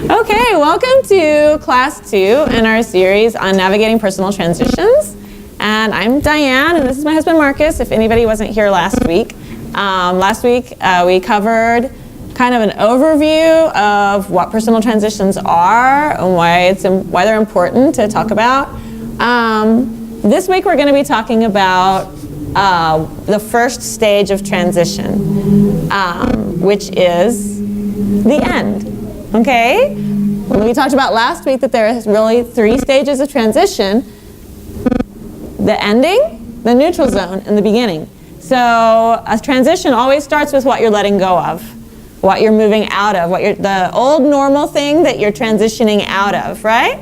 Okay, welcome to Class 2 in our series on navigating personal transitions. And I'm Diane, and this is my husband Marcus, if anybody wasn't here last week. We covered kind of an overview of what personal transitions are and why they're important to talk about. This week we're going to be talking about the first stage of transition, which is the end. Okay? We talked about last week that there is really 3 stages of transition: the ending, the neutral zone, and the beginning. So a transition always starts with what you're letting go of, what you're moving out of, the old normal thing that you're transitioning out of, right?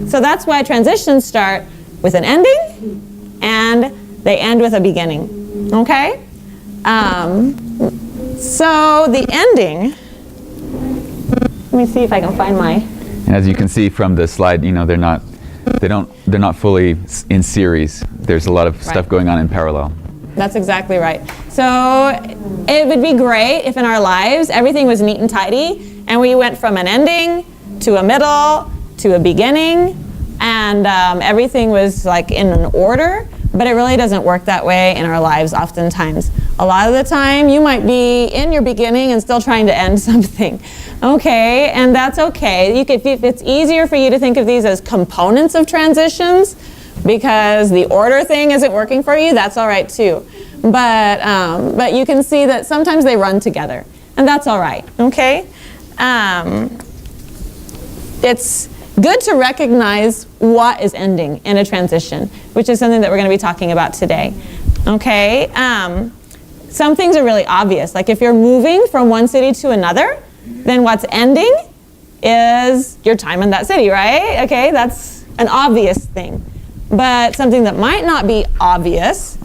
So that's why transitions start with an ending and they end with a beginning. Okay? So the ending, let me see if I can find my... And as you can see from the slide, they're not fully in series. There's a lot of stuff going on in parallel. That's exactly right. So it would be great if in our lives everything was neat and tidy and we went from an ending to a middle to a beginning and everything was like in an order, but it really doesn't work that way in our lives oftentimes. A lot of the time you might be in your beginning and still trying to end something. Okay, and that's okay. If it's easier for you to think of these as components of transitions because the order thing isn't working for you, that's all right too. But you can see that sometimes they run together, and that's all right, okay? It's good to recognize what is ending in a transition, which is something that we're going to be talking about today, okay? Some things are really obvious, like if you're moving from one city to another, then what's ending is your time in that city, right? Okay, that's an obvious thing. But something that might not be obvious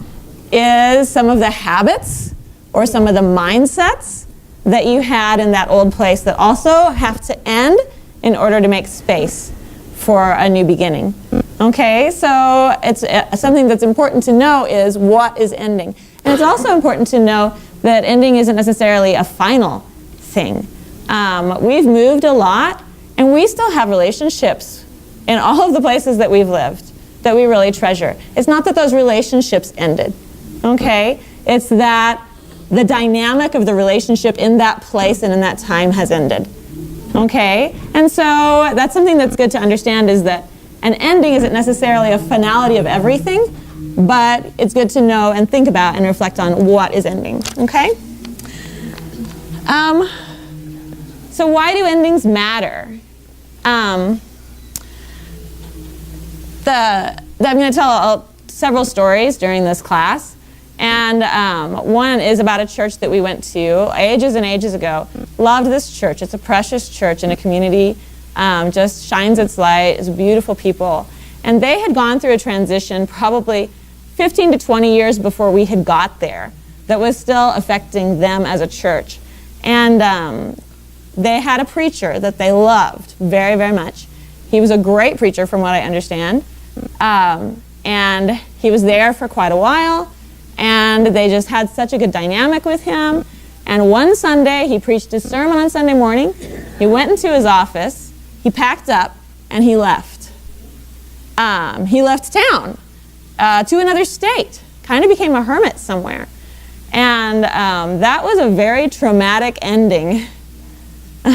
is some of the habits or some of the mindsets that you had in that old place that also have to end in order to make space for a new beginning. Okay, so it's something that's important to know is what is ending. And it's also important to know that ending isn't necessarily a final thing. We've moved a lot, and we still have relationships in all of the places that we've lived that we really treasure. It's not that those relationships ended, okay? It's that the dynamic of the relationship in that place and in that time has ended, okay? And so that's something that's good to understand, is that an ending isn't necessarily a finality of everything, but it's good to know and think about and reflect on what is ending, okay? So why do endings matter? I'm going to tell several stories during this class, and one is about a church that we went to ages and ages ago. Loved this church. It's a precious church in a community, just shines its light. It's beautiful people. And they had gone through a transition probably 15 to 20 years before we had got there that was still affecting them as a church. And they had a preacher that they loved very, very much. He was a great preacher from what I understand. And he was there for quite a while, and they just had such a good dynamic with him. And one Sunday, he preached his sermon on Sunday morning. He went into his office, he packed up, and he left. He left town to another state, kind of became a hermit somewhere. And that was a very traumatic ending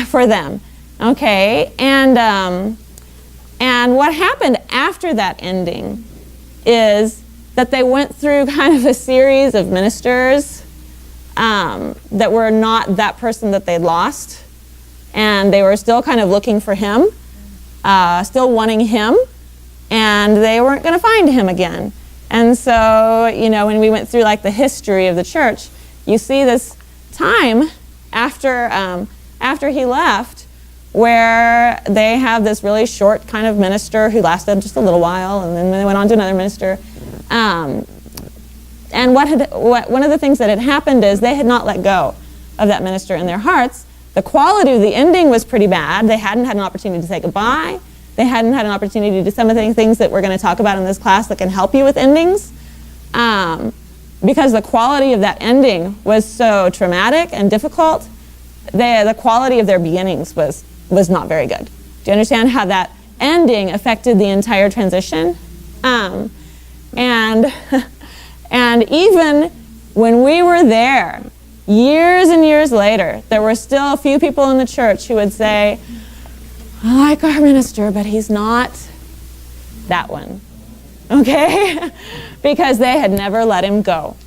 for them, okay? And what happened after that ending is that they went through kind of a series of ministers that were not that person that they'd lost, and they were still kind of looking for him, still wanting him, and they weren't going to find him again. And so, when we went through like the history of the church, you see this time after he left, where they have this really short kind of minister who lasted just a little while, and then they went on to another minister. And one of the things that had happened is they had not let go of that minister in their hearts. The quality of the ending was pretty bad. They hadn't had an opportunity to say goodbye. They hadn't had an opportunity to do some of the things that we're going to talk about in this class that can help you with endings. Because the quality of that ending was so traumatic and difficult, the quality of their beginnings was not very good. Do you understand how that ending affected the entire transition? And and even when we were there, years and years later, there were still a few people in the church who would say, I like our minister, but he's not that one, okay? Because they had never let him go,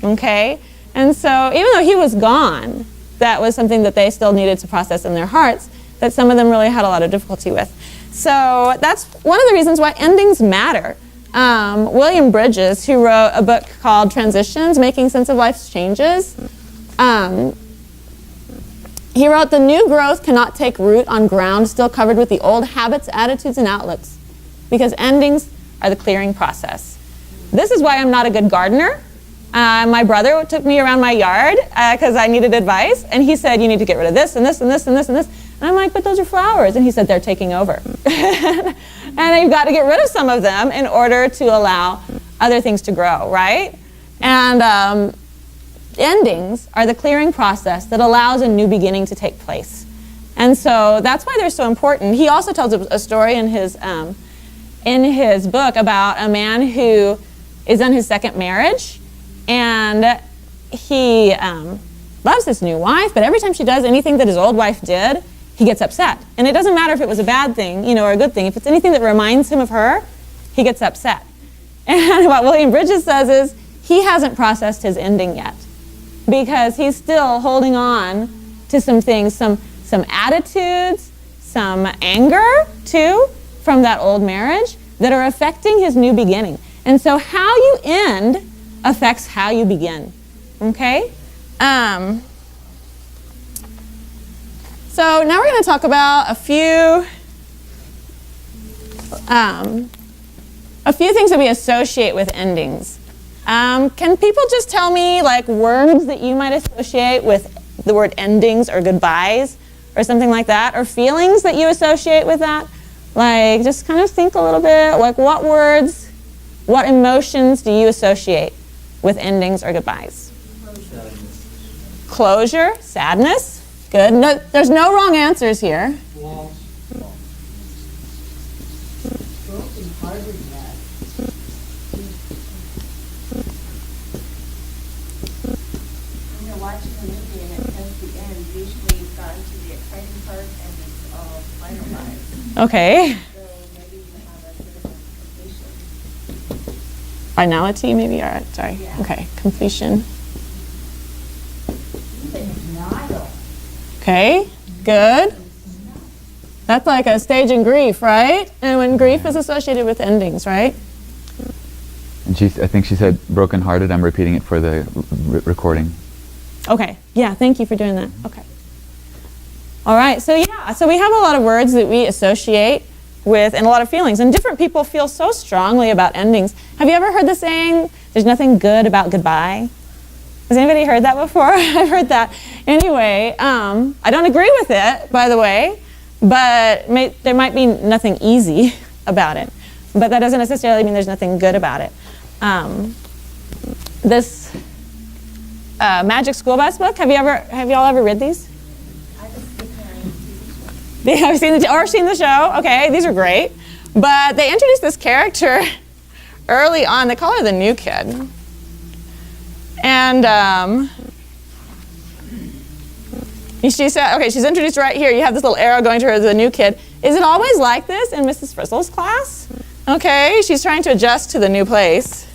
okay? And so even though he was gone, that was something that they still needed to process in their hearts that some of them really had a lot of difficulty with. So that's one of the reasons why endings matter. William Bridges, who wrote a book called Transitions, Making Sense of Life's Changes, he wrote, the new growth cannot take root on ground still covered with the old habits, attitudes, and outlooks, because endings are the clearing process. This is why I'm not a good gardener. My brother took me around my yard because I needed advice, and he said, you need to get rid of this and this and this and this and this. And I'm like, but those are flowers. And he said, they're taking over. And you've got to get rid of some of them in order to allow other things to grow, right? And endings are the clearing process that allows a new beginning to take place. And so that's why they're so important. He also tells a story in his book about a man who is on his second marriage, and he loves his new wife, but every time she does anything that his old wife did, he gets upset. And it doesn't matter if it was a bad thing, or a good thing. If it's anything that reminds him of her, he gets upset. And what William Bridges says is he hasn't processed his ending yet, because he's still holding on to some things, some attitudes, some anger too from that old marriage that are affecting his new beginning. And so how you end affects how you begin, okay? So now we're going to talk about a few things that we associate with endings. Can people just tell me words that you might associate with the word endings or goodbyes or something like that, or feelings that you associate with that? Just kind of think a little bit, what words, what emotions do you associate with endings or goodbyes? Closure, sadness. Good. No, there's no wrong answers here. Broken heartedness. When you're watching a movie and it says the end, usually you've gotten to the exciting part and it's all finalized. Okay. So maybe you have a sort of completion. Finality, maybe? All right, sorry. Yeah. Okay, completion. Even denial. Okay, good. That's like a stage in grief, right? And when grief is associated with endings, right? And I think she said brokenhearted. I'm repeating it for the recording. Okay, yeah, thank you for doing that. Okay. All right, so we have a lot of words that we associate with and a lot of feelings. And different people feel so strongly about endings. Have you ever heard the saying, there's nothing good about goodbye? Has anybody heard that before? I've heard that. Anyway, I don't agree with it, by the way, but there might be nothing easy about it. But that doesn't necessarily mean there's nothing good about it. This Magic School Bus book, have y'all ever read these? Have you seen the show? Okay, these are great. But they introduced this character early on. They call her the new kid. And she said, okay, she's introduced right here. You have this little arrow going to her, the new kid. Is it always like this in Mrs. Frizzle's class? Okay, she's trying to adjust to the new place.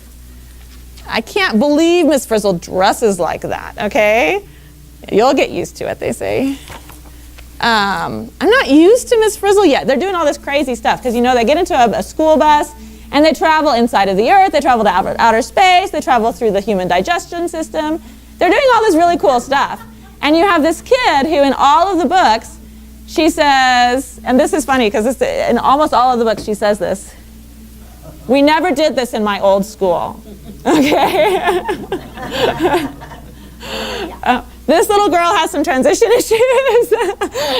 I can't believe Miss Frizzle dresses like that, okay? You'll get used to it, they say. I'm not used to Miss Frizzle yet. They're doing all this crazy stuff because, they get into a school bus and they travel inside of the earth. They travel to outer space. They travel through the human digestion system. They're doing all this really cool stuff. And you have this kid who in all of the books, she says, and this is funny because in almost all of the books she says this, we never did this in my old school. Okay? This little girl has some transition issues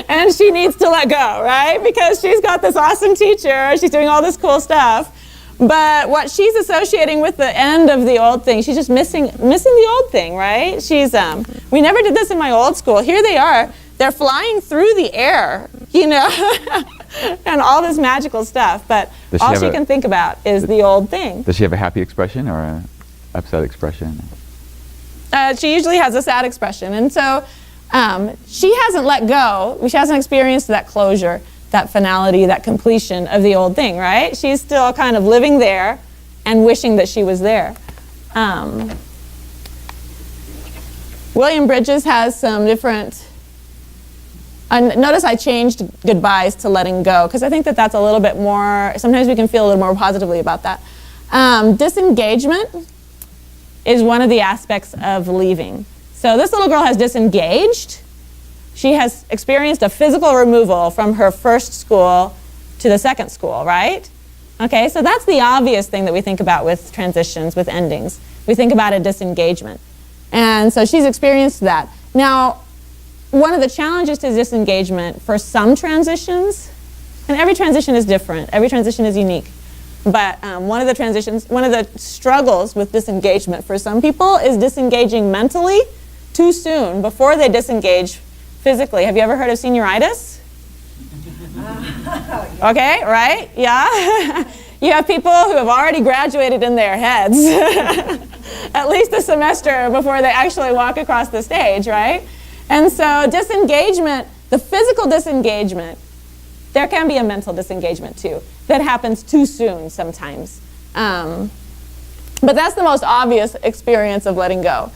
and she needs to let go, right? Because she's got this awesome teacher, she's doing all this cool stuff. But what she's associating with the end of the old thing, she's just missing the old thing, right? She's, we never did this in my old school. Here they are, they're flying through the air, and all this magical stuff, but Does she all have she a- can think about is the old thing. Does she have a happy expression or a upset expression? She usually has a sad expression, and so she hasn't let go. She hasn't experienced that closure, that finality, that completion of the old thing, right? She's still kind of living there and wishing that she was there. William Bridges has some different, notice I changed goodbyes to letting go, because I think that that's a little bit more, sometimes we can feel a little more positively about that. Disengagement is one of the aspects of leaving. So this little girl has disengaged. She has experienced a physical removal from her first school to the second school, right? Okay, so that's the obvious thing that we think about with transitions, with endings. We think about a disengagement. And so she's experienced that. Now, one of the challenges to disengagement for some transitions, and every transition is different, every transition is unique, but one of the struggles with disengagement for some people is disengaging mentally too soon before they disengage physically. Have you ever heard of senioritis? Okay, right? Yeah. You have people who have already graduated in their heads at least a semester before they actually walk across the stage, right? And so disengagement, the physical disengagement, there can be a mental disengagement too that happens too soon sometimes. But that's the most obvious experience of letting go.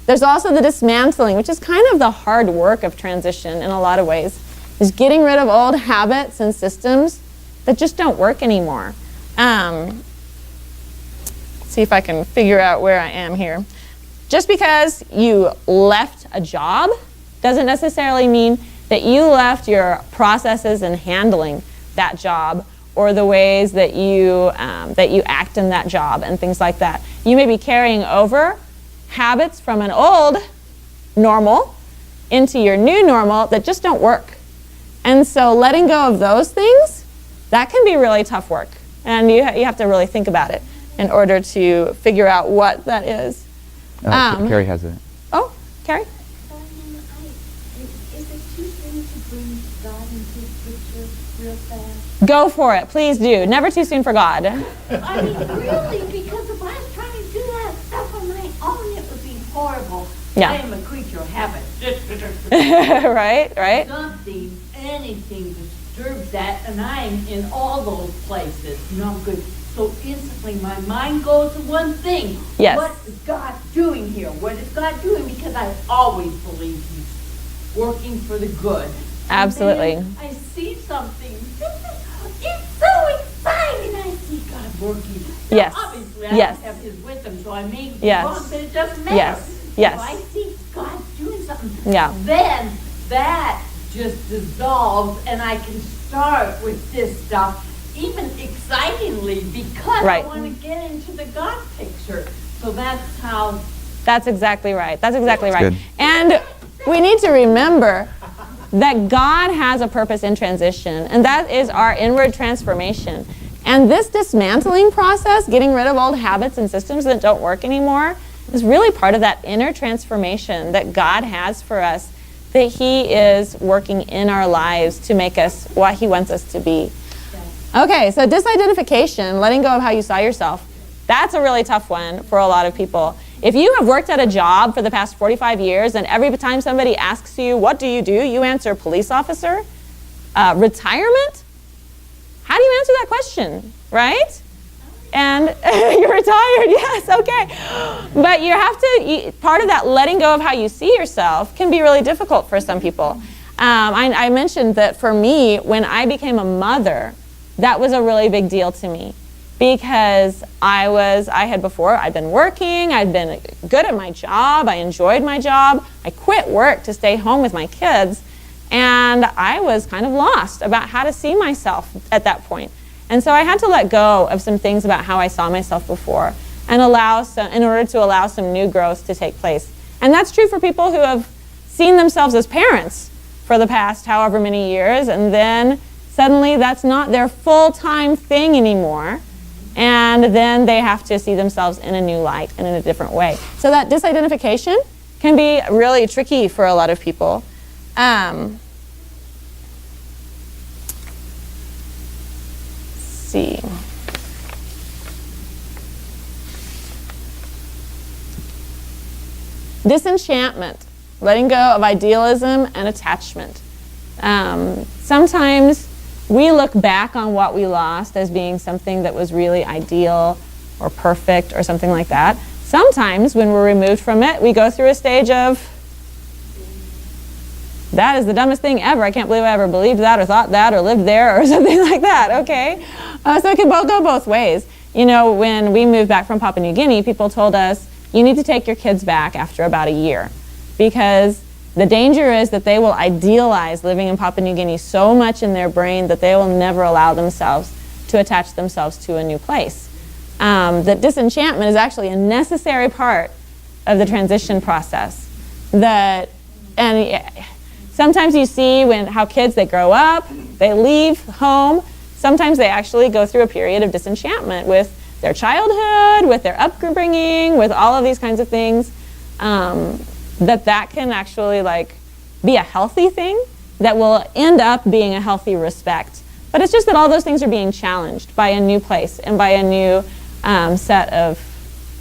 There's also the dismantling, which is kind of the hard work of transition in a lot of ways. Is getting rid of old habits and systems that just don't work anymore. Let's see if I can figure out where I am here. Just because you left a job doesn't necessarily mean that you left your processes in handling that job or the ways that you act in that job and things like that. You may be carrying over habits from an old normal into your new normal that just don't work. And so letting go of those things, that can be really tough work. And you have to really think about it in order to figure out what that is. Carrie has it. Oh, Carrie? Is it too soon to bring God into the picture real fast? Go for it. Please do. Never too soon for God. I mean, really, because if I was trying to do that stuff on my own, it would be horrible. Yeah. I am a creature of habit. Right? Something, anything disturbs that, and I'm in all those places. Not good. So instantly my mind goes to one thing. Yes. What is God doing here? What is God doing? Because I always believe He's working for the good. Absolutely. And then I see something. It's so exciting. I see God working. Now, Yes. obviously, I Yes. don't have His wisdom, so I may be Yes. wrong, but it doesn't matter. Yes. If I see God doing something, Yeah. then that just dissolves, and I can start with this stuff, even excitingly, because Right. I want to get into the God picture. So that's how. That's exactly right. That's exactly right. good. And we need to remember that God has a purpose in transition, and that is our inward transformation. And this dismantling process, getting rid of old habits and systems that don't work anymore, is really part of that inner transformation that God has for us, that He is working in our lives to make us what He wants us to be. Okay, so disidentification, letting go of how you saw yourself, that's a really tough one for a lot of people. If you have worked at a job for the past 45 years and every time somebody asks you, what do, you answer police officer, retirement, how do you answer that question, right? And you're retired, yes, okay. But you have to, part of that letting go of how you see yourself can be really difficult for some people. I mentioned that for me, when I became a mother, that was a really big deal to me because I'd been working, I'd been good at my job, I enjoyed my job, I quit work to stay home with my kids, and I was kind of lost about how to see myself at that point. And so I had to let go of some things about how I saw myself before and in order to allow some new growth to take place. And that's true for people who have seen themselves as parents for the past however many years, and then suddenly that's not their full-time thing anymore, and then they have to see themselves in a new light and in a different way. So that disidentification can be really tricky for a lot of people. see. Disenchantment, letting go of idealism and attachment. Sometimes we look back on what we lost as being something that was really ideal or perfect or something like that. Sometimes when we're removed from it, we go through a stage of, that is the dumbest thing ever. I can't believe I ever believed that or thought that or lived there or something like that, okay? So it can go both ways. You know, when we moved back from Papua New Guinea, people told us, you need to take your kids back after about a year, because the danger is that they will idealize living in Papua New Guinea so much in their brain that they will never allow themselves to attach themselves to a new place. That disenchantment is actually a necessary part of the transition process. Sometimes you see how kids, they grow up, they leave home. Sometimes they actually go through a period of disenchantment with their childhood, with their upbringing, with all of these kinds of things. That can actually be a healthy thing that will end up being a healthy respect. But it's just that all those things are being challenged by a new place and by a new set of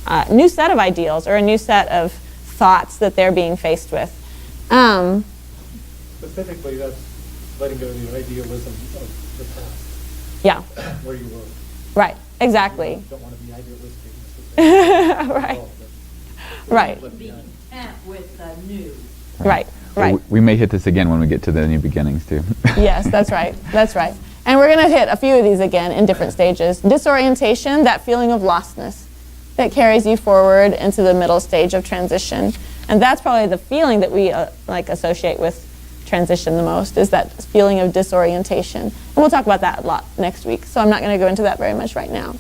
ideals or a new set of thoughts that they're being faced with. Specifically, that's letting go of the idealism of the past. Yeah. Where you were. Right. Exactly. You don't want to be idealistic. Right. Right. Be content with the new. Right. Right. We may hit this again when we get to the new beginnings too. Yes, that's right. That's right. And we're going to hit a few of these again in different stages. Disorientation, that feeling of lostness that carries you forward into the middle stage of transition. And that's probably the feeling that we associate with transition the most, is that feeling of disorientation. And we'll talk about that a lot next week, so I'm not going to go into that very much right now.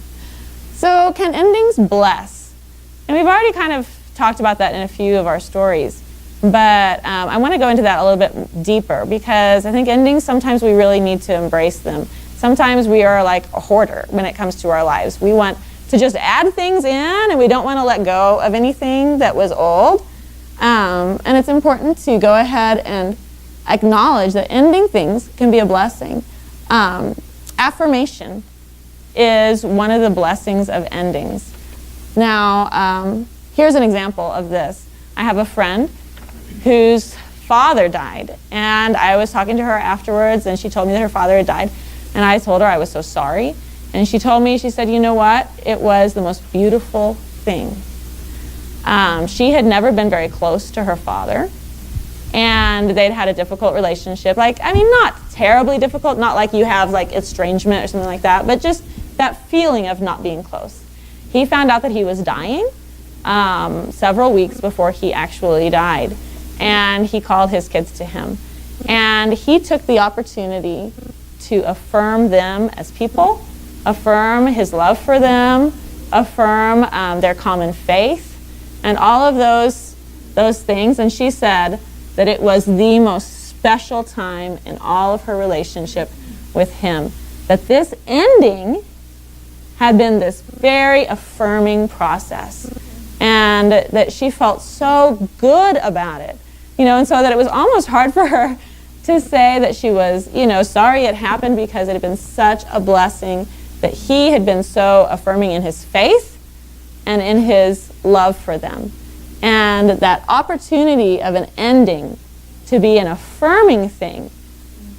So can endings bless? And we've already kind of talked about that in a few of our stories, but I want to go into that a little bit deeper, because I think endings, sometimes we really need to embrace them. Sometimes we are like a hoarder when it comes to our lives. We want to just add things in, and we don't want to let go of anything that was old. And it's important to go ahead and acknowledge that ending things can be a blessing. Affirmation is one of the blessings of endings. Now, here's an example of this. I have a friend whose father died, and I was talking to her afterwards, and she told me that her father had died, and I told her I was so sorry. And she told me, she said, you know what? It was the most beautiful thing. She had never been very close to her father, and they'd had a difficult relationship. Not terribly difficult, not like you have estrangement or something like that, but just that feeling of not being close. He found out that he was dying several weeks before he actually died, and he called his kids to him. And he took the opportunity to affirm them as people, affirm his love for them, affirm their common faith, and all of those things. And she said that it was the most special time in all of her relationship with him. That this ending had been this very affirming process, and that she felt so good about it. And so that it was almost hard for her to say that she was, sorry it happened, because it had been such a blessing that he had been so affirming in his faith and in his love for them. And that opportunity of an ending to be an affirming thing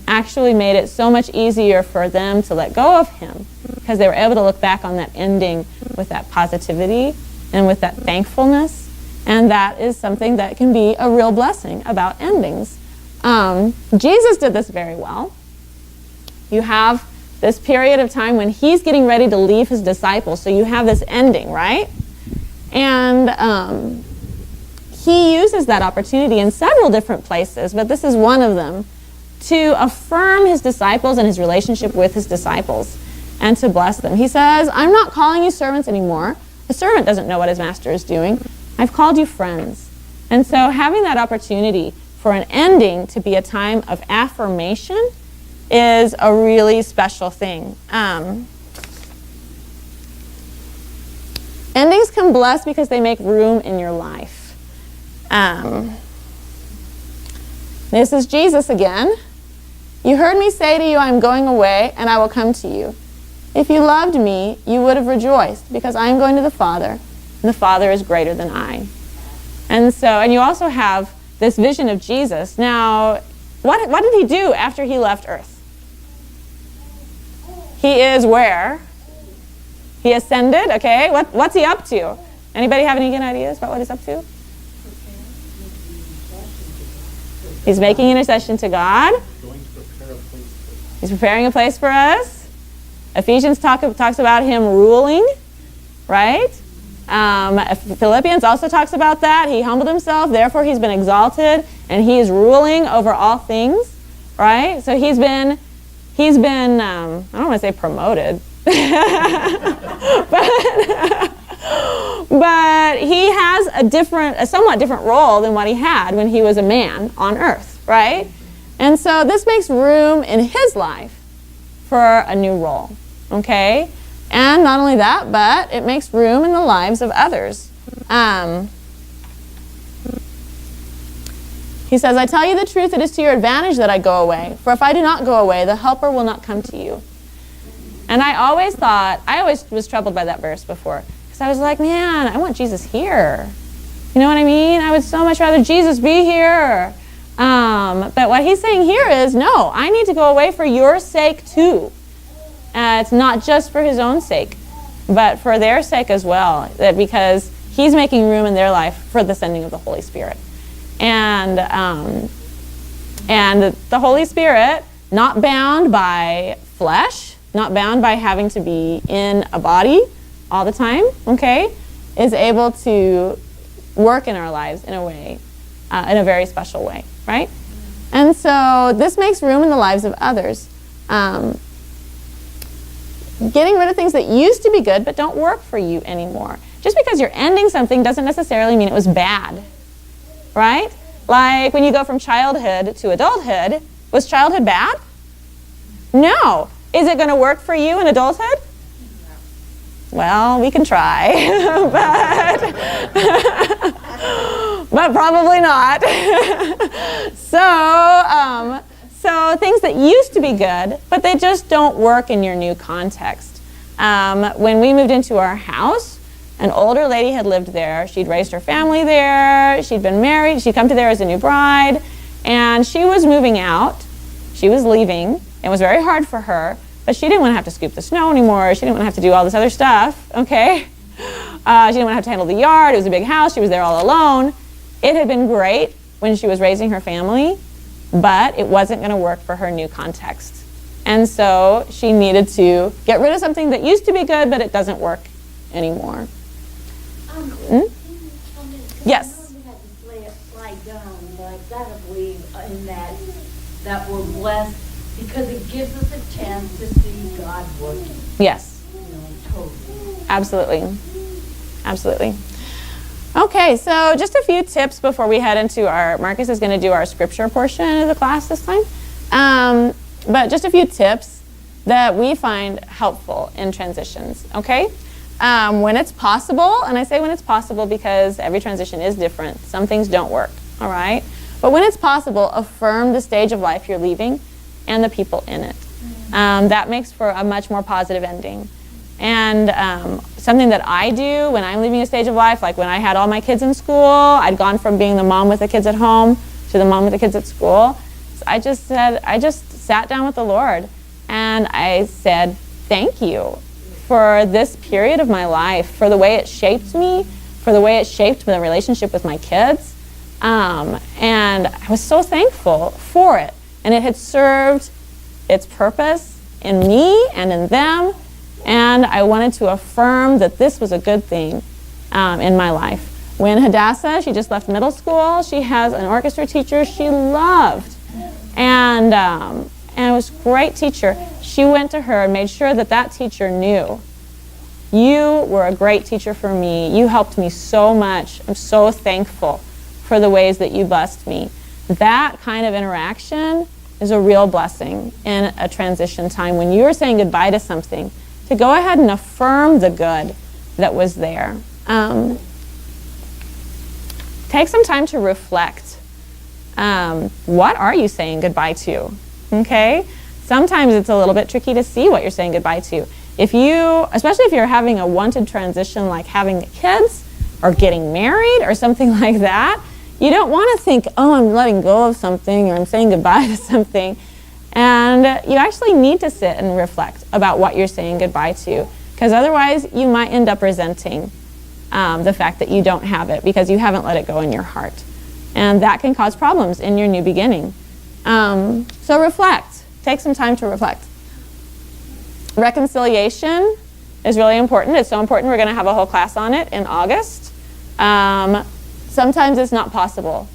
actually made it so much easier for them to let go of him, because they were able to look back on that ending with that positivity and with that thankfulness. And that is something that can be a real blessing about endings. Jesus did this very well. You have this period of time when he's getting ready to leave his disciples, so you have this ending, right? And he uses that opportunity in several different places, but this is one of them, to affirm his disciples and his relationship with his disciples, and to bless them. He says, I'm not calling you servants anymore. A servant doesn't know what his master is doing. I've called you friends. And so having that opportunity for an ending to be a time of affirmation is a really special thing. Endings can bless because they make room in your life. This is Jesus again. You heard me say to you, I'm going away, and I will come to you. If you loved me, you would have rejoiced, because I am going to the Father, and the Father is greater than I. And you also have this vision of Jesus. Now, what did he do after he left earth? He is where? He ascended, okay? What's he up to? Anybody have any good ideas about what he's up to? He's making intercession to God. He's preparing a place for us. Ephesians talks about him ruling, right? Philippians also talks about that. He humbled himself, therefore he's been exalted, and he is ruling over all things, right? So he's been I don't want to say promoted, but he has a somewhat different role than what he had when he was a man on earth, right? And so this makes room in his life for a new role, okay? And not only that, but it makes room in the lives of others. He says, I tell you the truth, it is to your advantage that I go away. For if I do not go away, the Helper will not come to you. And I always was troubled by that verse before. Because I was like, man, I want Jesus here. You know what I mean? I would so much rather Jesus be here. But what he's saying here is, no, I need to go away for your sake too. It's not just for his own sake, but for their sake as well. Because he's making room in their life for the sending of the Holy Spirit. And the Holy Spirit, not bound by flesh, not bound by having to be in a body all the time, okay, is able to work in our lives in a way, in a very special way, right? And so this makes room in the lives of others. Getting rid of things that used to be good but don't work for you anymore. Just because you're ending something doesn't necessarily mean it was bad. Right? Like when you go from childhood to adulthood, was childhood bad? No. Is it going to work for you in adulthood? Well, we can try, but probably not. So things that used to be good, but they just don't work in your new context. When we moved into our house, an older lady had lived there. She'd raised her family there. She'd been married. She'd come to there as a new bride. And she was moving out. She was leaving. It was very hard for her. But she didn't want to have to scoop the snow anymore. She didn't want to have to do all this other stuff, okay? She didn't want to have to handle the yard. It was a big house. She was there all alone. It had been great when she was raising her family, but it wasn't going to work for her new context. And so she needed to get rid of something that used to be good, but it doesn't work anymore. Yes. We had to slide down, like that, I believe, in that we're blessed because it gives us a chance to see God working. Yes. Totally. Absolutely. Absolutely. Okay, so just a few tips before we head into Marcus is going to do our scripture portion of the class this time. But just a few tips that we find helpful in transitions, okay? When it's possible, and I say when it's possible because every transition is different. Some things don't work, all right? But when it's possible, affirm the stage of life you're leaving and the people in it. That makes for a much more positive ending. And something that I do when I'm leaving a stage of life, like when I had all my kids in school, I'd gone from being the mom with the kids at home to the mom with the kids at school. So I just sat down with the Lord and I said, thank you for this period of my life, for the way it shaped me, for the way it shaped the relationship with my kids. And I was so thankful for it. And it had served its purpose in me and in them. And I wanted to affirm that this was a good thing in my life. When Hadassah, she just left middle school, she has an orchestra teacher she loved. And it was a great teacher. She went to her and made sure that that teacher knew, you were a great teacher for me. You helped me so much. I'm so thankful for the ways that you blessed me. That kind of interaction is a real blessing in a transition time. When you're saying goodbye to something, to go ahead and affirm the good that was there. Take some time to reflect. What are you saying goodbye to? Okay? Sometimes it's a little bit tricky to see what you're saying goodbye to. Especially if you're having a wanted transition like having kids or getting married or something like that, you don't want to think, oh, I'm letting go of something or I'm saying goodbye to something. And you actually need to sit and reflect about what you're saying goodbye to, because otherwise you might end up resenting the fact that you don't have it because you haven't let it go in your heart. And that can cause problems in your new beginning. So reflect. Take some time to reflect. Reconciliation is really important. It's so important. We're going to have a whole class on it in August. Sometimes it's not possible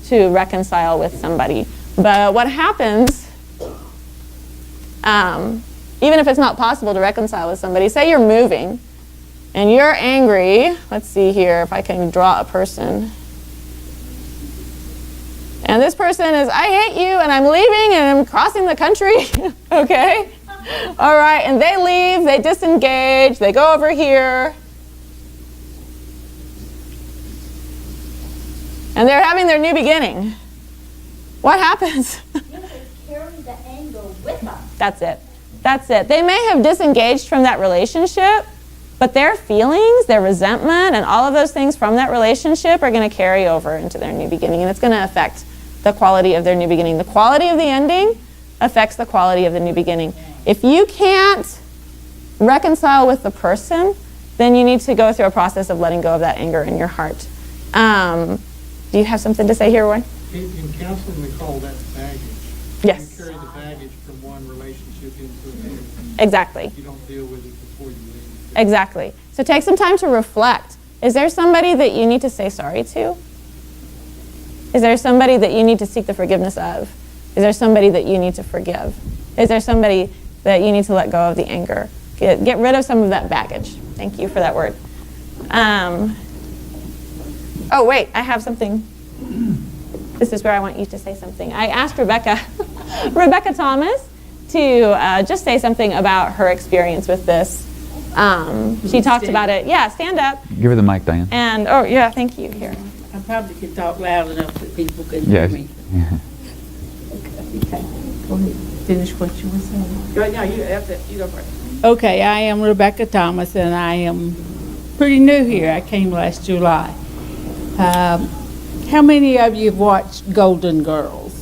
to reconcile with somebody. But what happens, even if it's not possible to reconcile with somebody, say you're moving and you're angry. Let's see here if I can draw a person. And this person is, I hate you and I'm leaving and I'm crossing the country. Okay? All right, and they leave, they disengage, they go over here. And they're having their new beginning. What happens? You can carry the anger with them. That's it. That's it. They may have disengaged from that relationship, but their feelings, their resentment, and all of those things from that relationship are going to carry over into their new beginning, and it's going to affect the quality of their new beginning. The quality of the ending affects the quality of the new beginning. If you can't reconcile with the person, then you need to go through a process of letting go of that anger in your heart. Do you have something to say here, Roy? In counseling, we call that baggage. Yes. You carry the baggage from one relationship into another. Exactly. You don't deal with it before you leave. Exactly. So take some time to reflect. Is there somebody that you need to say sorry to? Is there somebody that you need to seek the forgiveness of? Is there somebody that you need to forgive? Is there somebody that you need to let go of the anger? Get rid of some of that baggage. Thank you for that word. Oh, wait, I have something. This is where I want you to say something. I asked Rebecca Thomas to just say something about her experience with this. She talked about it. Yeah, stand up. Give her the mic, Diane. And, oh, yeah, thank you. Here. I probably could talk loud enough that people can Yes. hear me. Okay. Go ahead. Finish what you were saying. No, you go for it. Okay, I am Rebecca Thomas, and I am pretty new here. I came last July. How many of you have watched Golden Girls?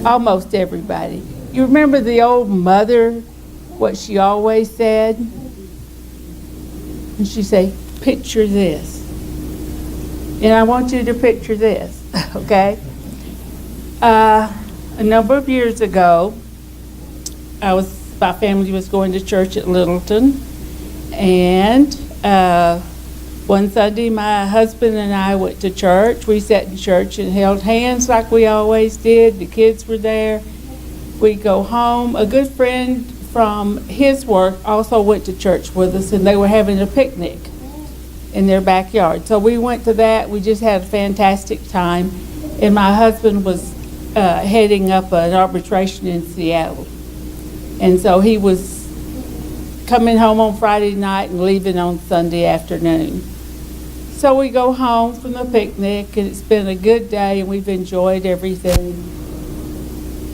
Almost everybody. You remember the old mother, what she always said? And she'd say, picture this. And I want you to picture this, okay? A number of years ago, my family was going to church at Littleton, and one Sunday my husband and I went to church. We sat in church and held hands like we always did. The kids were there. We go home. A good friend from his work also went to church with us, and they were having a picnic in their backyard. So we went to that. We just had a fantastic time, and my husband was heading up an arbitration in Seattle. And so he was coming home on Friday night and leaving on Sunday afternoon. So we go home from the picnic, and it's been a good day, and we've enjoyed everything.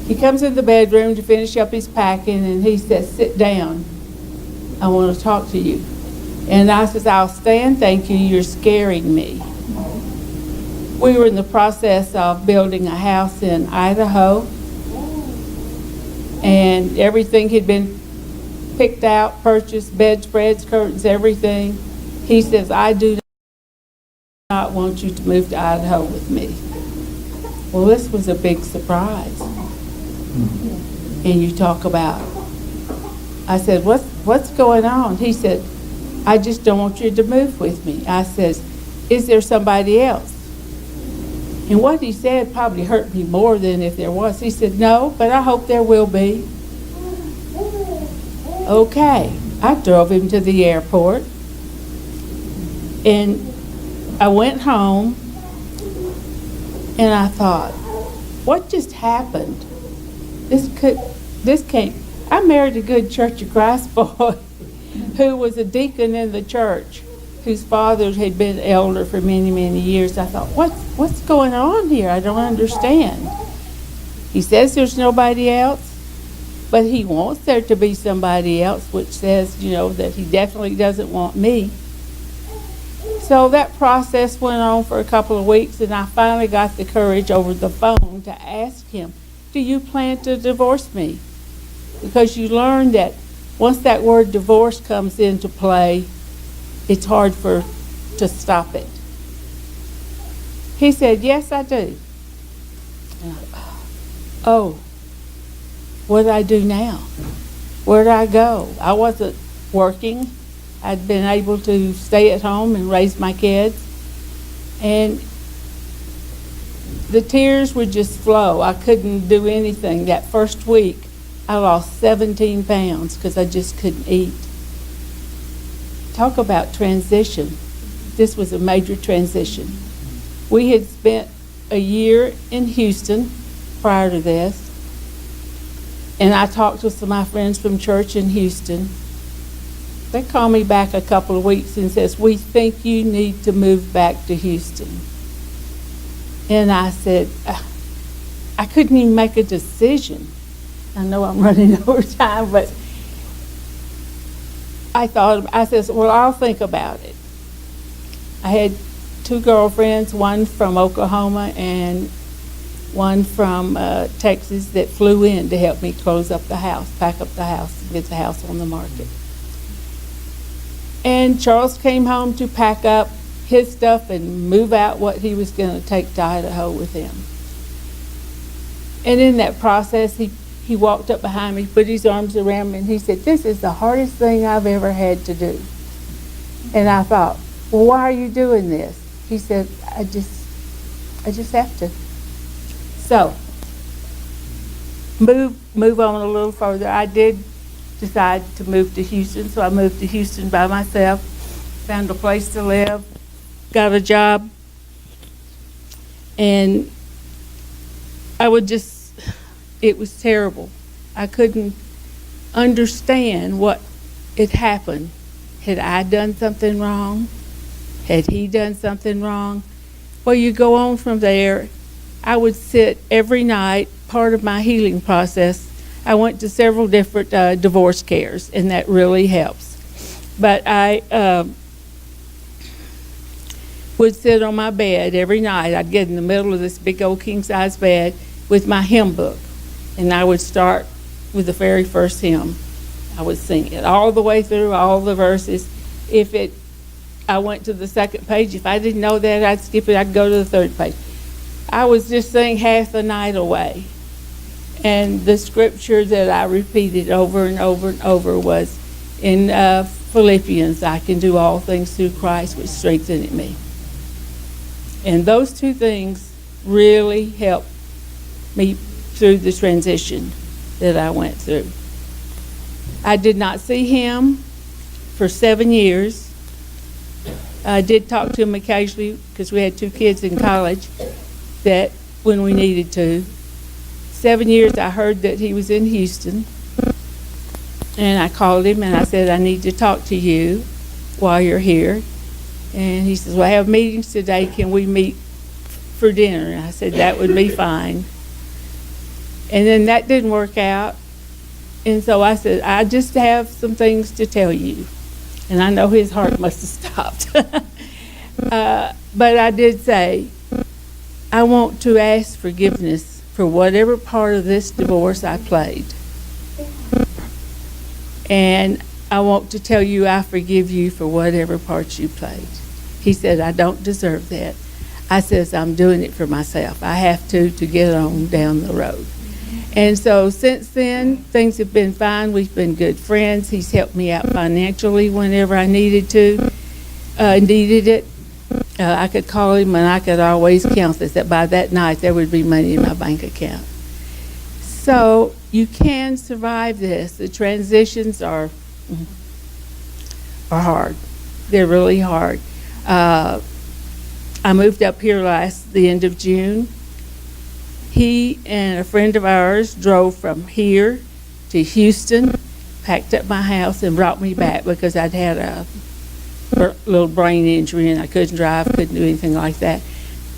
He comes in the bedroom to finish up his packing, and he says, sit down. I want to talk to you. And I says, I'll stand, thank you, you're scaring me. We were in the process of building a house in Idaho, and everything had been picked out, purchased, bedspreads, curtains, everything. He says, I do not want you to move to Idaho with me. Well, this was a big surprise. And you talk about, I said, what's going on? He said, I just don't want you to move with me. I says, is there somebody else? And what he said probably hurt me more than if there was. He said, no, but I hope there will be. Okay. I drove him to the airport, and I went home, and I thought, what just happened? This can't. I married a good Church of Christ boy who was a deacon in the church, whose father had been elder for many, many years. I thought, what's going on here? I don't understand. He says there's nobody else. But he wants there to be somebody else, which says, that he definitely doesn't want me. So that process went on for a couple of weeks, and I finally got the courage over the phone to ask him, do you plan to divorce me? Because you learn that once that word divorce comes into play, it's hard to stop it. He said, yes, I do. Oh, what do I do now? Where do I go? I wasn't working. I'd been able to stay at home and raise my kids. And the tears would just flow. I couldn't do anything. That first week, I lost 17 pounds because I just couldn't eat. Talk about transition. This was a major transition. We had spent a year in Houston prior to this, and I talked with some of my friends from church in Houston. They called me back a couple of weeks and says, we think you need to move back to Houston. And I said, I couldn't even make a decision. I know I'm running over time, but I said, well, I'll think about it. I had 2 girlfriends, one from Oklahoma and one from Texas, that flew in to help me close up the house, pack up the house, and get the house on the market. And Charles came home to pack up his stuff and move out what he was going to take to Idaho with him. And in that process, he walked up behind me, put his arms around me, and he said, this is the hardest thing I've ever had to do. And I thought, well, why are you doing this? He said, I just have to. So, move on a little further. I did decide to move to Houston, so I moved to Houston by myself, found a place to live, got a job, and it was terrible. I couldn't understand what had happened. Had I done something wrong? Had he done something wrong? Well, you go on from there. I would sit every night, part of my healing process. I went to several different divorce cares, and that really helps. But I would sit on my bed every night. I'd get in the middle of this big old king-size bed with my hymn book, and I would start with the very first hymn. I would sing it all the way through, all the verses. I went to the second page. If I didn't know that, I'd skip it. I'd go to the third page. I was just saying half the night away. And the scripture that I repeated over and over and over was in Philippians, I can do all things through Christ which strengtheneth me. And those 2 things really helped me through the transition that I went through. I did not see him for 7 years. I did talk to him occasionally because we had 2 kids in college that when we needed to. 7 years I heard that he was in Houston, and I called him and I said, I need to talk to you while you're here. And he says, well, I have meetings today. Can we meet for dinner? And I said, that would be fine. And then that didn't work out. And so I said, I just have some things to tell you. And I know his heart must have stopped. But I did say, I want to ask forgiveness for whatever part of this divorce I played. And I want to tell you I forgive you for whatever part you played. He said, I don't deserve that. I says, I'm doing it for myself. I have to get on down the road. And so since then, things have been fine. We've been good friends. He's helped me out financially whenever I needed it. I could call him and I could always count this, that by that night there would be money in my bank account. So you can survive this. The transitions are hard. They're really hard. I moved up here the end of June. He and a friend of ours drove from here to Houston, packed up my house, and brought me back because I'd had a little brain injury and I couldn't drive, couldn't do anything like that,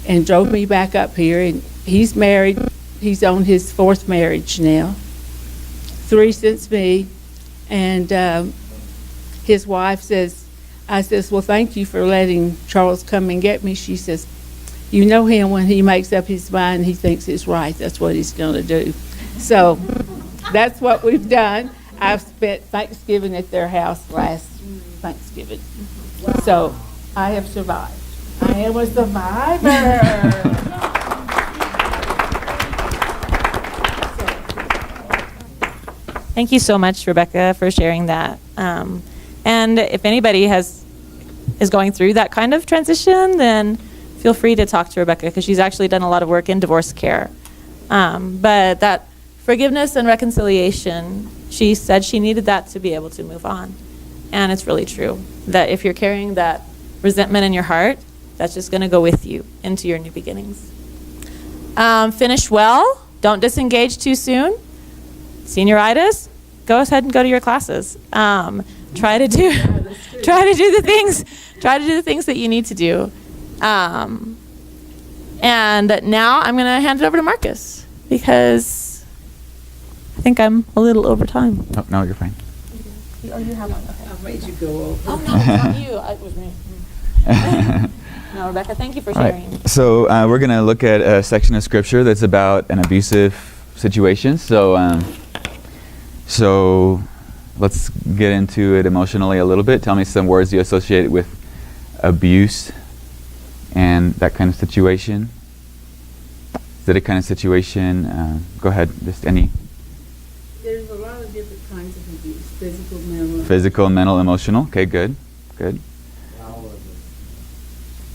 and drove me back up here. And he's married. He's on his 4th marriage now. 3 since me. And his wife says, I says, well, thank you for letting Charles come and get me. She says, you know him, when he makes up his mind, he thinks it's right. That's what he's going to do. So that's what we've done. I've spent Thanksgiving at their house last Thanksgiving. Wow. So I have survived. I am a survivor. Thank you so much, Rebecca, for sharing that. And if anybody is going through that kind of transition, then feel free to talk to Rebecca, because she's actually done a lot of work in divorce care. But that forgiveness and reconciliation, she said she needed that to be able to move on. And it's really true, that if you're carrying that resentment in your heart, that's just going to go with you into your new beginnings. Finish well. Don't disengage too soon. Senioritis, go ahead and go to your classes. Try to do the things that you need to do. And now I'm going to hand it over to Marcus, because I think I'm a little over time. Oh, no, you're fine. Oh, you have one. Okay. I made you go over. Oh, no, it's not you. It was me. No, Rebecca, thank you for All sharing. right. So we're going to look at a section of scripture that's about an abusive situation. So let's get into it emotionally a little bit. Tell me some words you associate with abuse and that kind of situation. Is it a kind of situation? Go ahead, just any. There's a lot of different kinds of abuse, physical, mental. Physical, mental, emotional. Okay, good.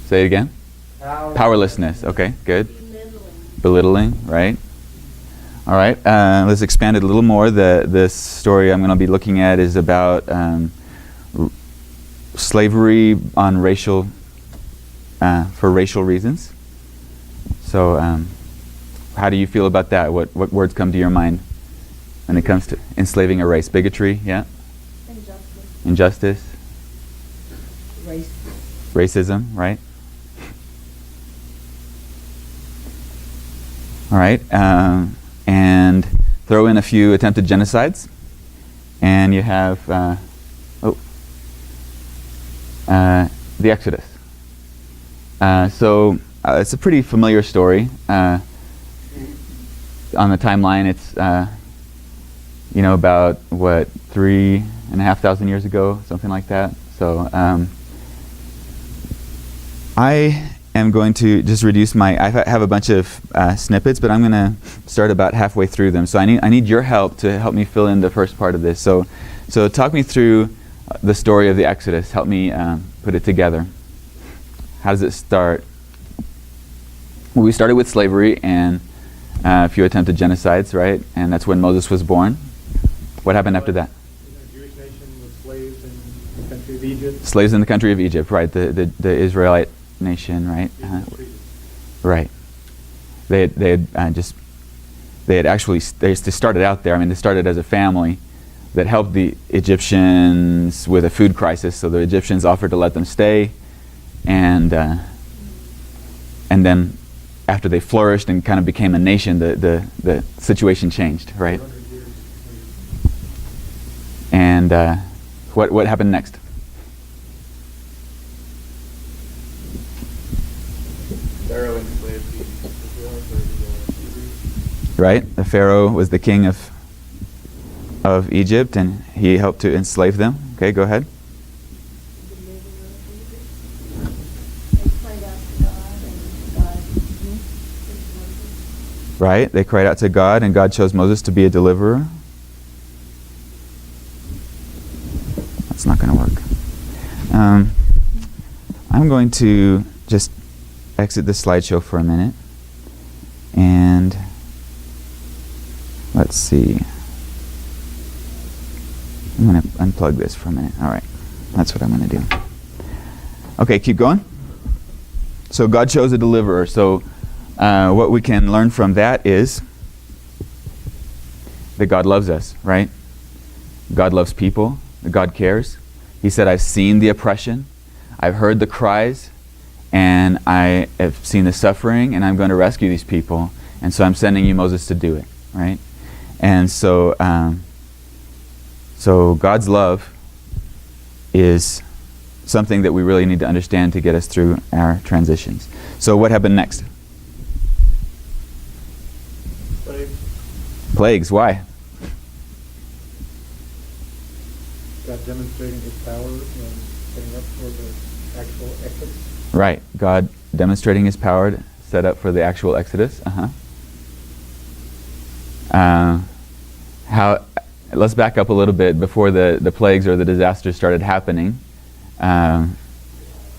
Say it again. Powerlessness. Okay, good. Belittling, right? All right, let's expand it a little more. This story I'm going to be looking at is about slavery on for racial reasons. So how do you feel about that? What words come to your mind when it comes to enslaving a race? Bigotry, yeah? Injustice. Racism, right? All right, and throw in a few attempted genocides, and you have the Exodus. So it's a pretty familiar story. On the timeline, it's about 3,500 years ago, something like that. So I am going to just reduce I have a bunch of snippets, but I'm going to start about halfway through them. So I need your help to help me fill in the first part of this. So talk me through the story of the Exodus. Help me put it together. How does it start? Well, we started with slavery and a few attempted genocides, right? And that's when Moses was born. What happened after that? The Jewish nation was slaves in the country of Egypt. Slaves in the country of Egypt, right? The Israelite nation, right? Right. They started out there. I mean, they started as a family that helped the Egyptians with a food crisis. So the Egyptians offered to let them stay, and then after they flourished and kind of became a nation, the situation changed, right? And what happened next? Pharaoh enslaved the Israelites or the Hebrews. Right? The Pharaoh was the king of Egypt, and he helped to enslave them. Okay, go ahead. Right? They cried out to God, and God chose Moses to be a deliverer. That's not going to work. I'm going to just exit the slideshow for a minute, and let's see. I'm going to unplug this for a minute. All right, that's what I'm going to do. Okay, keep going. So God chose a deliverer. So what we can learn from that is that God loves us, right? God loves people. God cares. He said, I've seen the oppression, I've heard the cries, and I have seen the suffering, and I'm going to rescue these people. And so I'm sending you Moses to do it, right? And so So God's love is something that we really need to understand to get us through our transitions. So what happened next? Plagues. Why? God demonstrating his power and setting up for the actual exodus. Right. God demonstrating his power to set up for the actual exodus. Let's back up a little bit before the plagues or the disasters started happening.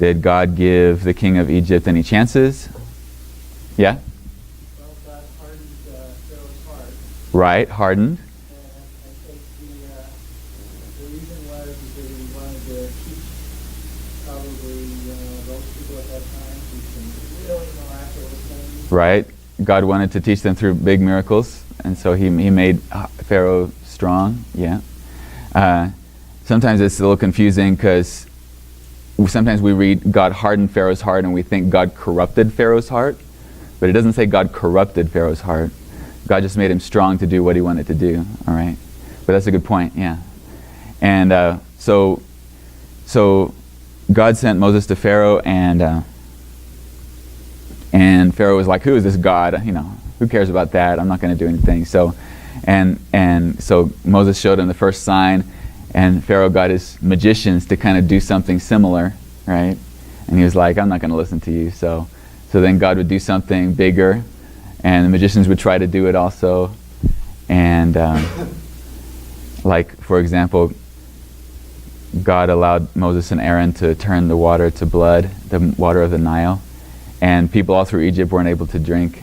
Did God give the king of Egypt any chances? Yeah? Well, God hardened Pharaoh's heart. Right, hardened. And I think the reason was because he wanted to teach probably those people at that time teach them really miraculous things. Right. God wanted to teach them through big miracles, and so he made Pharaoh strong. Yeah. Sometimes it's a little confusing because sometimes we read God hardened Pharaoh's heart and we think God corrupted Pharaoh's heart, but it doesn't say God corrupted Pharaoh's heart. God just made him strong to do what he wanted to do. All right. But that's a good point. Yeah. And so God sent Moses to Pharaoh, and Pharaoh was like, "Who is this God? You know, who cares about that? I'm not going to do anything." So Moses showed him the first sign, and Pharaoh got his magicians to kind of do something similar, right? And he was like, "I'm not going to listen to you." So then God would do something bigger, and the magicians would try to do it also. And like, for example, God allowed Moses and Aaron to turn the water to blood, the water of the Nile, and people all through Egypt weren't able to drink.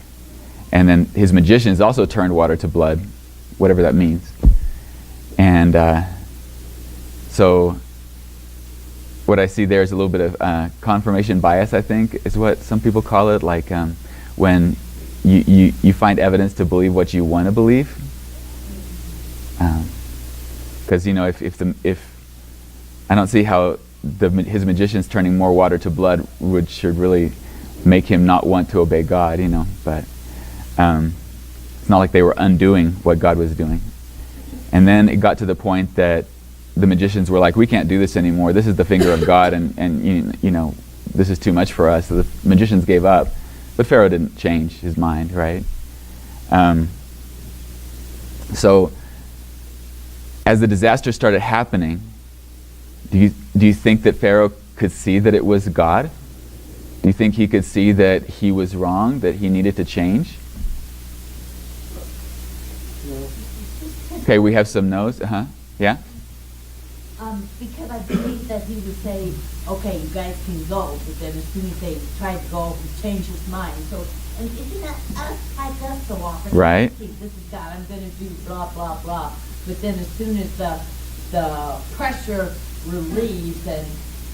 And then his magicians also turned water to blood, whatever that means. And so what I see there is a little bit of confirmation bias, I think, is what some people call it, like when you find evidence to believe what you want to believe. Because if I don't see how his magicians turning more water to blood should really make him not want to obey God, but it's not like they were undoing what God was doing. And then it got to the point that the magicians were like, "We can't do this anymore. This is the finger of God, and this is too much for us." So the magicians gave up, but Pharaoh didn't change his mind, right? So as the disaster started happening, do you think that Pharaoh could see that it was God? Do you think he could see that he was wrong, that he needed to change? No. Okay, we have some no's. Yeah? Because I believe that he would say, "Okay, you guys can go," but then as soon as they tried to go, he changed his mind. So, and isn't that like us so often? Right. This is God, I'm going to do blah, blah, blah. But then as soon as the pressure relieves, then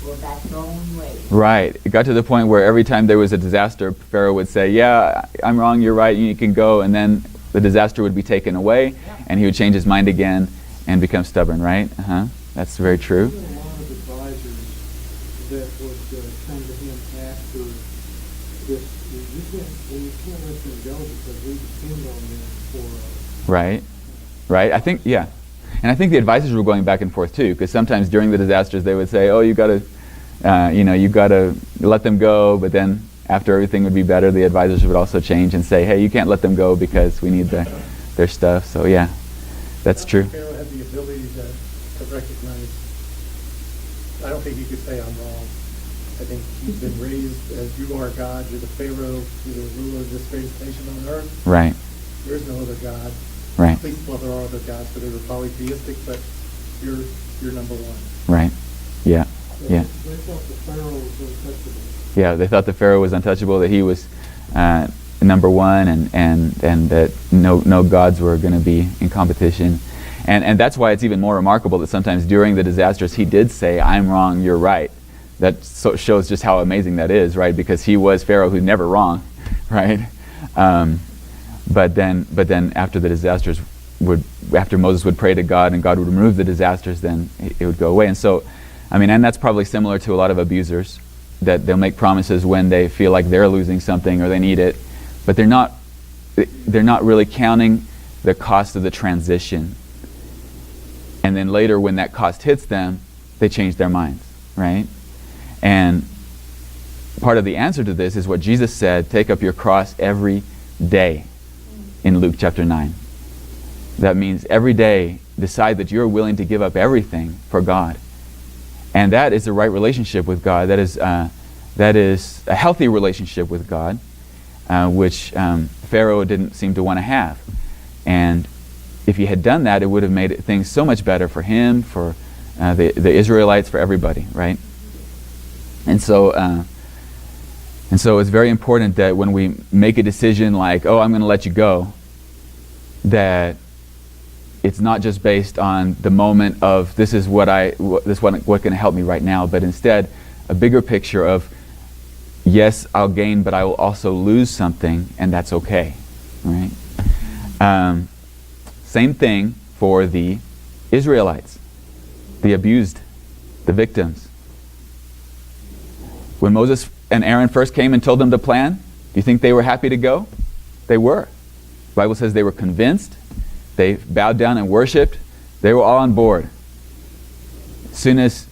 we're back to our own way. Right. It got to the point where every time there was a disaster, Pharaoh would say, "Yeah, I'm wrong, you're right, you can go," and then the disaster would be taken away, and he would change his mind again and become stubborn, right? That's very true. There were a lot of advisors that would come to him after this. You can't let them go because we depend on them for. Right. I think, yeah. And I think the advisors were going back and forth too, because sometimes during the disasters they would say, "Oh, you got to let them go," but then after everything would be better, the advisors would also change and say, "Hey, you can't let them go because we need their stuff." So yeah, that's true. Pharaoh had the ability to recognize. I don't think he could say, "I'm wrong." I think he's been raised as, "You are God, you're the Pharaoh, you're the ruler of this greatest nation on earth. Right. There is no other God." Right. At least, well, there are other gods, but they're polytheistic, but you're number one. Right. Yeah. They thought the Pharaoh was untouchable. Yeah, they thought the Pharaoh was untouchable, that he was number one, and that no gods were going to be in competition. And that's why it's even more remarkable that sometimes during the disasters he did say, "I'm wrong, you're right." That shows just how amazing that is, right? Because he was Pharaoh who's never wrong, right? But then after the disasters after Moses would pray to God and God would remove the disasters, then it would go away. And so, and that's probably similar to a lot of abusers, that they'll make promises when they feel like they're losing something or they need it, but they're not really counting the cost of the transition. And then later when that cost hits them, they change their minds, right? And part of the answer to this is what Jesus said, take up your cross every day in Luke chapter 9. That means every day decide that you're willing to give up everything for God. And that is the right relationship with God. That is a healthy relationship with God, which Pharaoh didn't seem to want to have. And if he had done that, it would have made things so much better for him, for the Israelites, for everybody, right? And so it's very important that when we make a decision like, oh, I'm going to let you go, that it's not just based on the moment of this is what can help me right now, but instead a bigger picture of, yes, I'll gain, but I will also lose something, and that's okay, right? Same thing for the Israelites, the abused, the victims. When Moses and Aaron first came and told them the plan, do you think they were happy to go? They were. The Bible says they were convinced. They bowed down and worshipped. They were all on board. As soon as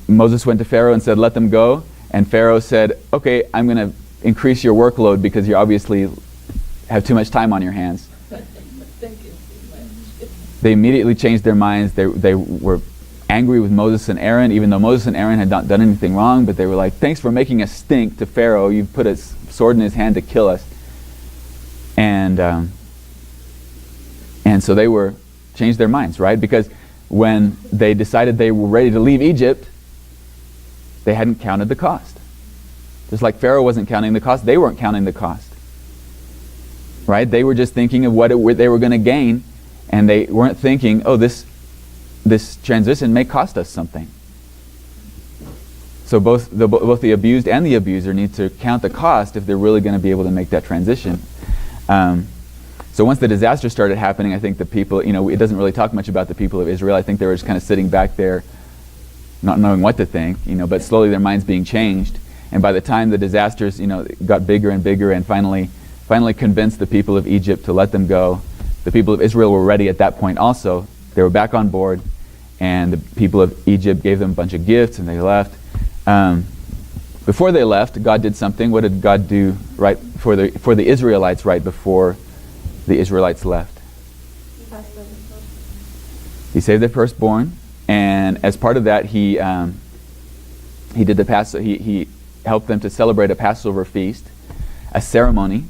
Moses went to Pharaoh and said, let them go, and Pharaoh said, okay, I'm going to increase your workload because you obviously have too much time on your hands. They immediately changed their minds. They were angry with Moses and Aaron, even though Moses and Aaron had not done anything wrong, but they were like, thanks for making us stink to Pharaoh. You've put a sword in his hand to kill us. And so they changed their minds, right? Because when they decided they were ready to leave Egypt, they hadn't counted the cost. Just like Pharaoh wasn't counting the cost, they weren't counting the cost. Right? They were just thinking of what they were going to gain, and they weren't thinking, oh, this transition may cost us something. So both the abused and the abuser need to count the cost if they're really going to be able to make that transition. So once the disaster started happening, I think the people, it doesn't really talk much about the people of Israel. I think they were just kind of sitting back there, not knowing what to think, but slowly their minds being changed. And by the time the disasters, got bigger and bigger, and finally convinced the people of Egypt to let them go, the people of Israel were ready at that point also. They were back on board, and the people of Egypt gave them a bunch of gifts, and they left. Before they left, God did something. What did God do right for the Israelites right before the Israelites left? He saved their firstborn, and as part of that, he did the he helped them to celebrate a Passover feast, a ceremony,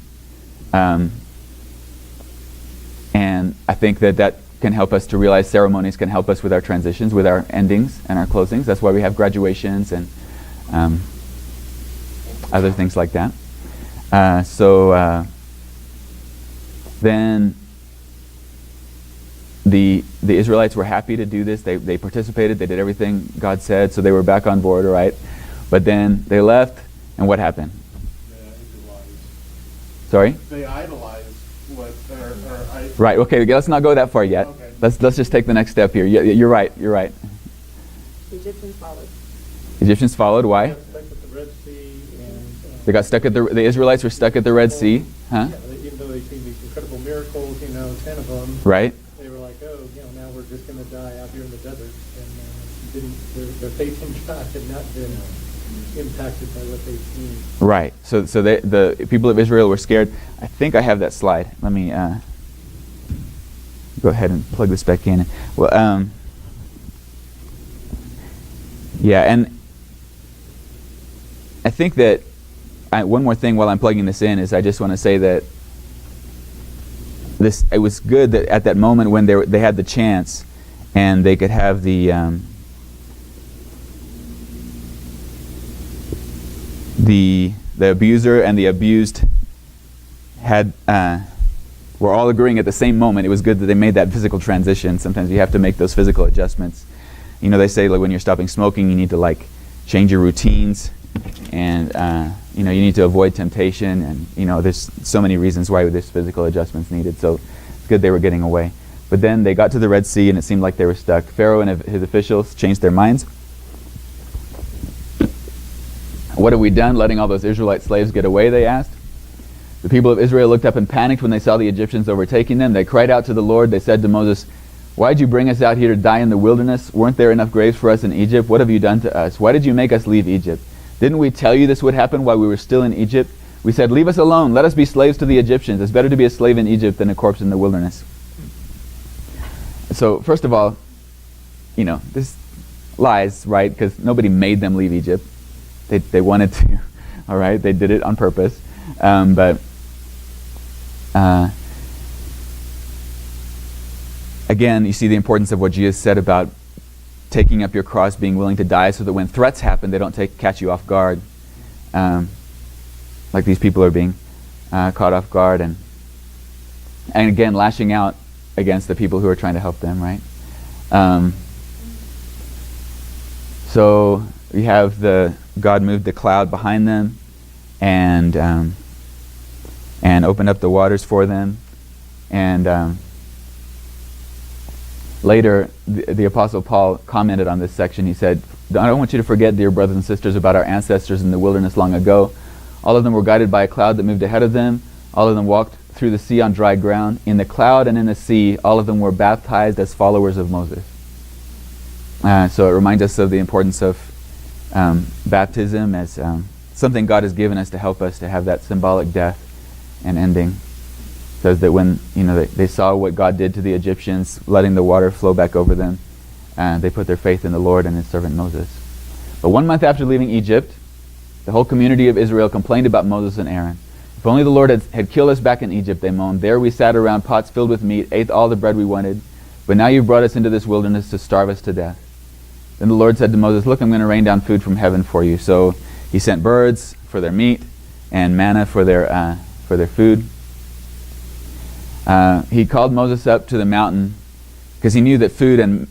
and I think that can help us to realize ceremonies can help us with our transitions, with our endings and our closings. That's why we have graduations and other things like that. Then the Israelites were happy to do this. They participated. They did everything God said, so they were back on board, all right? But then they left, and what happened? Sorry? They idolize what Right, okay, let's not go that far yet. Okay. Let's just take the next step here. You're right. Egyptians followed. Egyptians followed, why? They got stuck at the Red Sea, and They got stuck at the Israelites were stuck at the Red Sea, huh? even though they've seen these incredible miracles, 10 of them, Right? they were like, oh, now we're just going to die out here in the desert. And their faith in God had not been impacted by what they've seen. Right. So the people of Israel were scared. I think I have that slide. Let me go ahead and plug this back in. Well, yeah, and I think that one more thing while I'm plugging this in is I just want to say that it was good that at that moment when they had the chance and they could have the abuser and the abused were all agreeing at the same moment. It was good that they made that physical transition. Sometimes you have to make those physical adjustments. They say like when you're stopping smoking, you need to change your routines, and you need to avoid temptation, and there's so many reasons why there's physical adjustments needed. So it's good they were getting away. But then they got to the Red Sea, and it seemed like they were stuck. Pharaoh and his officials changed their minds. What have we done, letting all those Israelite slaves get away, they asked. The people of Israel looked up and panicked when they saw the Egyptians overtaking them. They cried out to the Lord. They said to Moses, Why did you bring us out here to die in the wilderness? Weren't there enough graves for us in Egypt? What have you done to us? Why did you make us leave Egypt? Didn't we tell you this would happen while we were still in Egypt? We said, leave us alone. Let us be slaves to the Egyptians. It's better to be a slave in Egypt than a corpse in the wilderness. So, first of all, this lies, right? Because nobody made them leave Egypt. They wanted to, all right? They did it on purpose. Again, you see the importance of what Jesus said about taking up your cross, being willing to die, so that when threats happen, they don't catch you off guard. Like these people are being caught off guard, and again, lashing out against the people who are trying to help them, right? So we have God moved the cloud behind them, and opened up the waters for them, and later the Apostle Paul commented on this section. He said, I don't want you to forget, dear brothers and sisters, about our ancestors in the wilderness long ago. All of them were guided by a cloud that moved ahead of them. All of them walked through the sea on dry ground. In the cloud and in the sea, all of them were baptized as followers of Moses. So it reminds us of the importance of baptism as something God has given us to help us to have that symbolic death and ending. Says that when they saw what God did to the Egyptians, letting the water flow back over them, they put their faith in the Lord and His servant Moses. But 1 month after leaving Egypt, the whole community of Israel complained about Moses and Aaron. If only the Lord had killed us back in Egypt, they moaned. There we sat around pots filled with meat, ate all the bread we wanted. But now you've brought us into this wilderness to starve us to death. Then the Lord said to Moses, look, I'm going to rain down food from heaven for you. So He sent birds for their meat and manna for their food. He called Moses up to the mountain because He knew that food and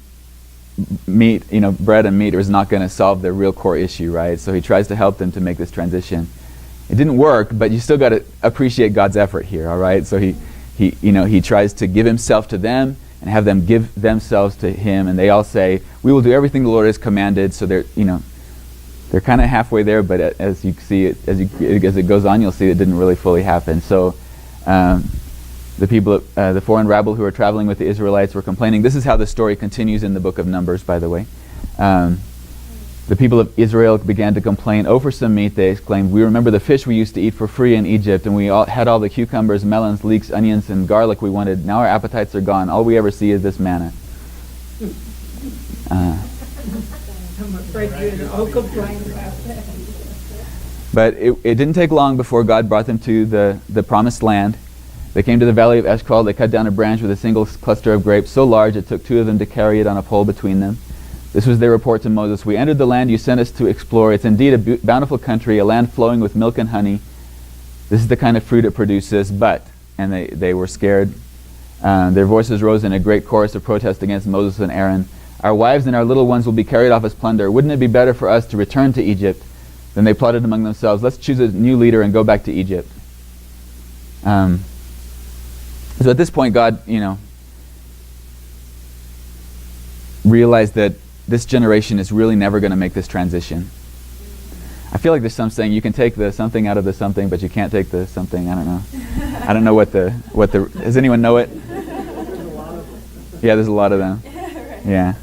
meat, bread and meat, was not going to solve their real core issue, right? So He tries to help them to make this transition. It didn't work, but you still got to appreciate God's effort here, all right? So he tries to give Himself to them and have them give themselves to Him, and they all say, we will do everything the Lord has commanded. So they're kind of halfway there, but as you see it, as it goes on, you'll see it didn't really fully happen. So the people, the foreign rabble who were traveling with the Israelites were complaining. This is how the story continues in the book of Numbers, by the way. The people of Israel began to complain. Oh, for some meat, they exclaimed. We remember the fish we used to eat for free in Egypt, and we had all the cucumbers, melons, leeks, onions, and garlic we wanted. Now our appetites are gone. All we ever see is this manna. I'm afraid you're all complaining about that. But it didn't take long before God brought them to the promised land. They came to the valley of Eshcol. They cut down a branch with a single cluster of grapes, so large it took 2 of them to carry it on a pole between them. This was their report to Moses. We entered the land you sent us to explore. It's indeed a bountiful country, a land flowing with milk and honey. This is the kind of fruit it produces, but, and they were scared. Their voices rose in a great chorus of protest against Moses and Aaron. Our wives and our little ones will be carried off as plunder. Wouldn't it be better for us to return to Egypt? Then they plotted among themselves, let's choose a new leader and go back to Egypt. So at this point, God, realized that this generation is really never going to make this transition. I feel like there's some saying you can take the something out of the something, but you can't take the something. I don't know. I don't know what the. Does anyone know it? Yeah, there's a lot of them. Yeah.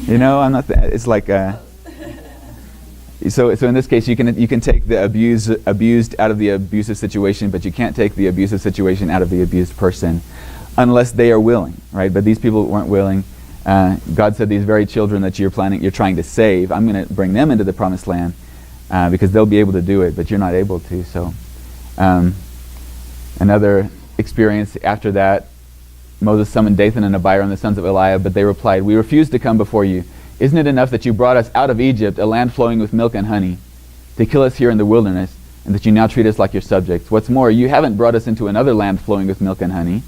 I'm not. It's like. So in this case, you can take the abused out of the abusive situation, but you can't take the abusive situation out of the abused person, unless they are willing, right? But these people weren't willing. God said, these very children that you're trying to save, I'm going to bring them into the promised land because they'll be able to do it, but you're not able to. So another experience after that, Moses summoned Dathan and Abiram, the sons of Eliab, but they replied, we refuse to come before you. Isn't it enough that you brought us out of Egypt, a land flowing with milk and honey, to kill us here in the wilderness, and that you now treat us like your subjects? What's more, you haven't brought us into another land flowing with milk and honey.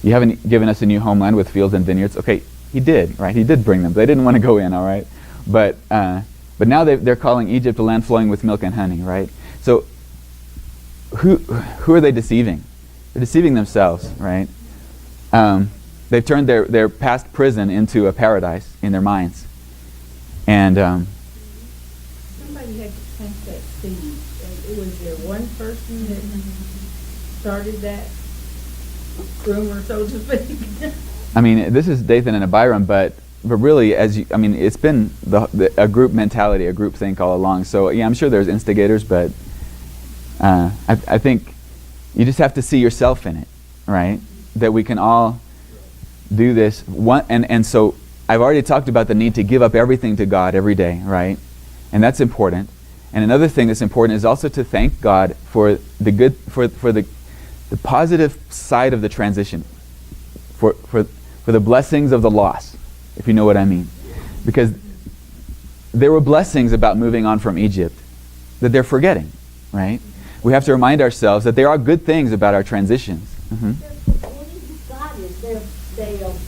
You haven't given us a new homeland with fields and vineyards. Okay, He did, right? He did bring them. They didn't want to go in, all right? But now they're calling Egypt a land flowing with milk and honey, right? So who are they deceiving? They're deceiving themselves, right? They've turned their past prison into a paradise in their minds. And Somebody had to plant that seed. Was there one person that started that? groomer, so to speak. I mean, this is Dathan and Abiram, but really, it's been a group mentality, a group think all along. So yeah, I'm sure there's instigators, but I think you just have to see yourself in it, right? That we can all do this. And so I've already talked about the need to give up everything to God every day, right? And that's important. And another thing that's important is also to thank God for the good, for the positive side of the transition, for the blessings of the loss, if you know what I mean. Because there were blessings about moving on from Egypt that they're forgetting, right? We have to remind ourselves that there are good things about our transitions. Mm-hmm.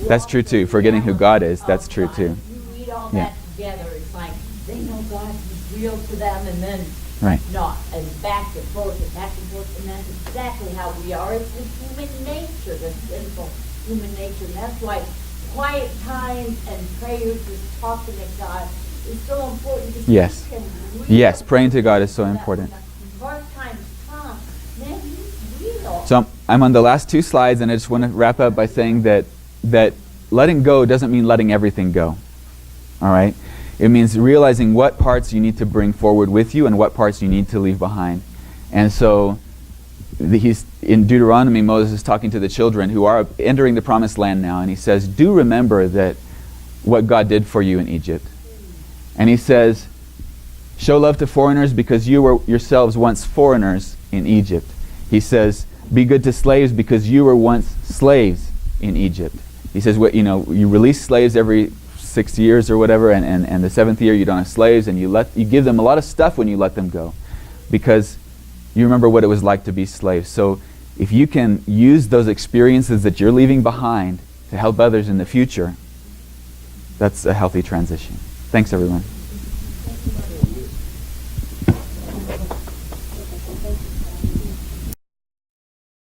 That's true too. Forgetting who God is, that's true too. You read all that together, it's like they know God is real to them, and then right. not, and back and forth, and that's exactly how we are. It's the human nature, the sinful human nature, and that's why quiet times and prayers, just talking to God, is so important. Yes. Yes, praying to God is so important. Hard times come, man, He's real. So I'm on the last two slides, and I just want to wrap up by saying that letting go doesn't mean letting everything go. All right? It means realizing what parts you need to bring forward with you and what parts you need to leave behind. And so he's in Deuteronomy, Moses is talking to the children who are entering the promised land now, and he says, do remember that what God did for you in Egypt. And he says, show love to foreigners because you were yourselves once foreigners in Egypt. He says, be good to slaves because you were once slaves in Egypt. He says, you release slaves every 6 years or whatever, and the 7th year you don't have slaves, and you give them a lot of stuff when you let them go, because you remember what it was like to be slaves. So if you can use those experiences that you're leaving behind to help others in the future, that's a healthy transition. Thanks, everyone.